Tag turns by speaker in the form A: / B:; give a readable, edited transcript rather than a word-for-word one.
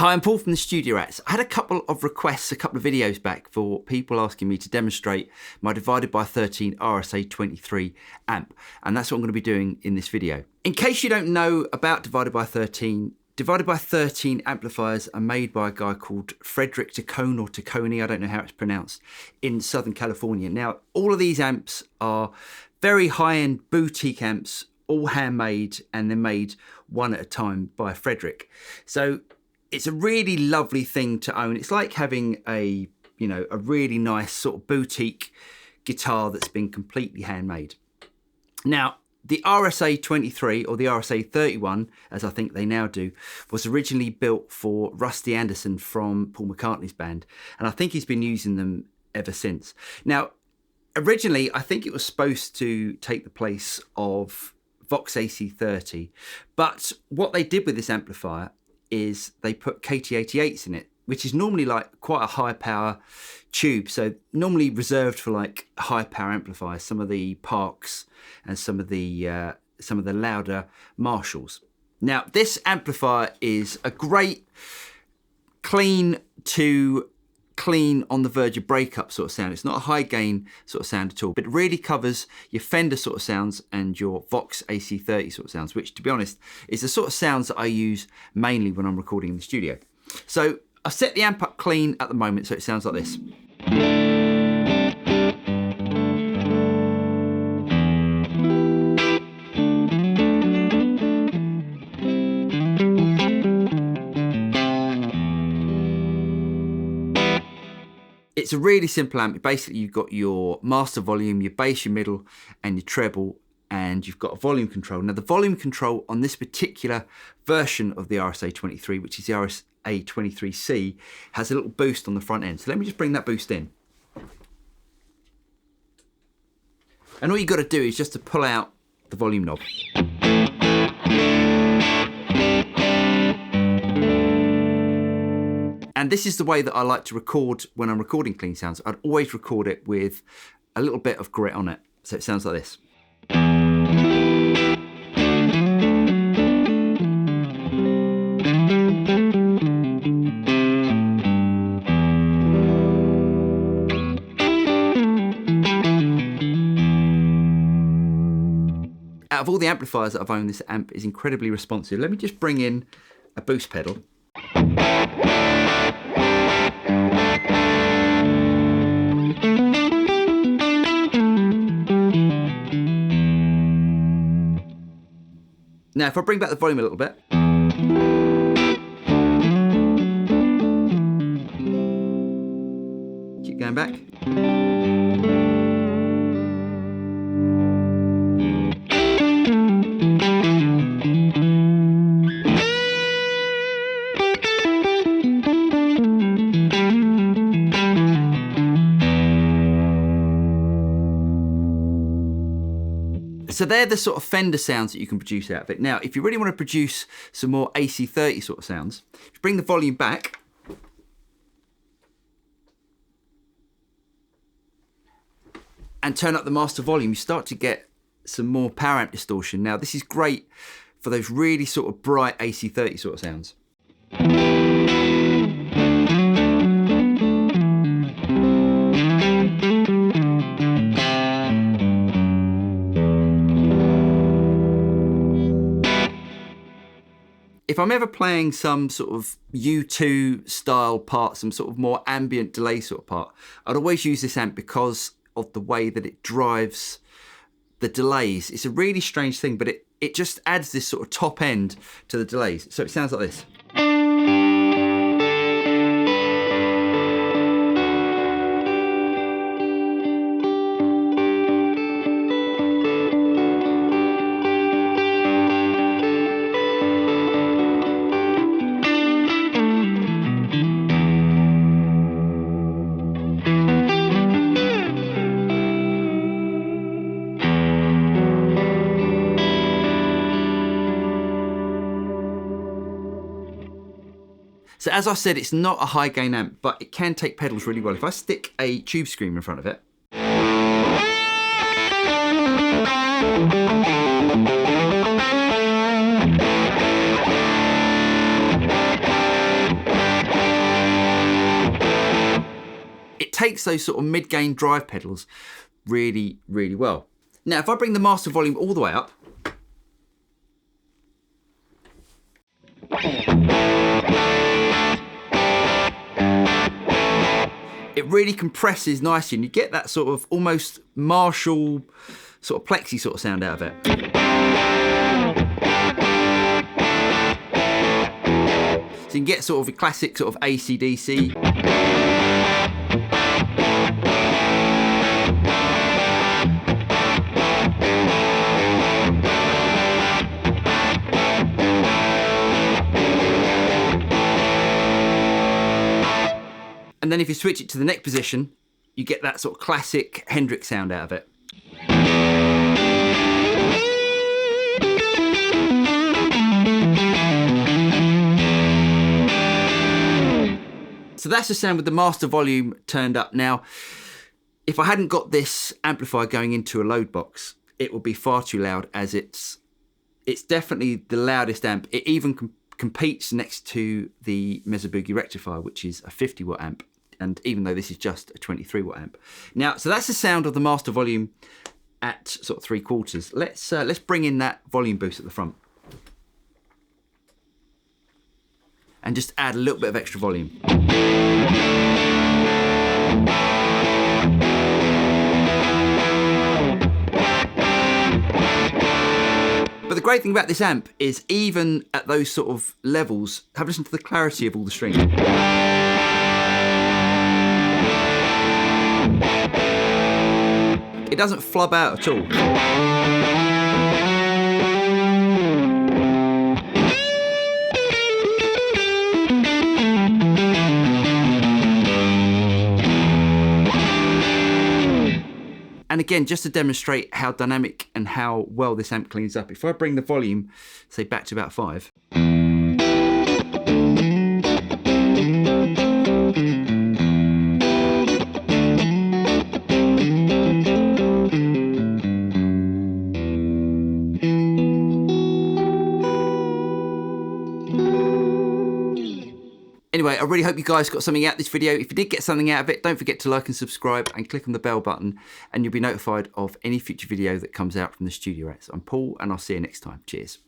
A: Hi, I'm Paul from the Studio Rats. I had a couple of requests a couple of videos back for people asking me to demonstrate my divided by 13 RSA23 amp, and that's what I'm going to be doing in this video. In case you don't know about divided by 13 amplifiers are made by a guy called Frederick Taccone or Taccone, I don't know how it's pronounced, in Southern California. Now, all of these amps are very high-end boutique amps, all handmade, and they're made one at a time by Frederick. So it's a really lovely thing to own. It's like having a really nice sort of boutique guitar that's been completely handmade. Now, the RSA23 or the RSA31, as I think they now do, was originally built for Rusty Anderson from Paul McCartney's band, and I think he's been using them ever since. Now, originally, I think it was supposed to take the place of Vox AC30, but what they did with this amplifier is they put KT88s in it, which is normally like quite a high power tube, so normally reserved for like high power amplifiers, some of the Parks and some of the louder Marshalls. Now, this amplifier is a great clean to clean on the verge of breakup sort of sound. It's not a high gain sort of sound at all, but it really covers your Fender sort of sounds and your Vox AC30 sort of sounds, which, to be honest, is the sort of sounds that I use mainly when I'm recording in the studio. So I've set the amp up clean at the moment, so it sounds like this. It's a really simple amp. Basically, you've got your master volume, your bass, your middle, and your treble, and you've got a volume control. Now, the volume control on this particular version of the RSA23, which is the RSA23C, has a little boost on the front end. So let me just bring that boost in. And all you've got to do is just to pull out the volume knob. And this is the way that I like to record when I'm recording clean sounds. I'd always record it with a little bit of grit on it. So it sounds like this. Out of all the amplifiers that I've owned, this amp is incredibly responsive. Let me just bring in a boost pedal. Now, if I bring back the volume a little bit. Keep going back. So they're the sort of Fender sounds that you can produce out of it. Now, if you really want to produce some more AC30 sort of sounds, bring the volume back. And turn up the master volume, you start to get some more power amp distortion. Now, this is great for those really sort of bright AC30 sort of sounds. If I'm ever playing some sort of U2 style part, some sort of more ambient delay sort of part, I'd always use this amp because of the way that it drives the delays. It's a really strange thing, but it just adds this sort of top end to the delays. So it sounds like this. So as I said, it's not a high gain amp, but it can take pedals really well. If I stick a tube screamer in front of it, takes those sort of mid-gain drive pedals really, really well. Now, if I bring the master volume all the way up, it really compresses nicely and you get that sort of almost Marshall sort of Plexi sort of sound out of it. So you can get sort of a classic sort of AC/DC. And then if you switch it to the neck position, you get that sort of classic Hendrix sound out of it. So that's the sound with the master volume turned up. Now, if I hadn't got this amplifier going into a load box, it would be far too loud, as it's definitely the loudest amp. It even competes next to the Mesa Boogie rectifier, which is a 50 watt amp. And even though this is just a 23 watt amp. Now, so that's the sound of the master volume at sort of 3/4. Let's bring in that volume boost at the front. And just add a little bit of extra volume. But the great thing about this amp is even at those sort of levels, have a listen to the clarity of all the strings. It doesn't flub out at all. And again, just to demonstrate how dynamic and how well this amp cleans up, if I bring the volume, say, back to about 5. Anyway, I really hope you guys got something out of this video. If you did get something out of it, don't forget to like and subscribe and click on the bell button and you'll be notified of any future video that comes out from the Studio Rats. I'm Paul and I'll see you next time. Cheers.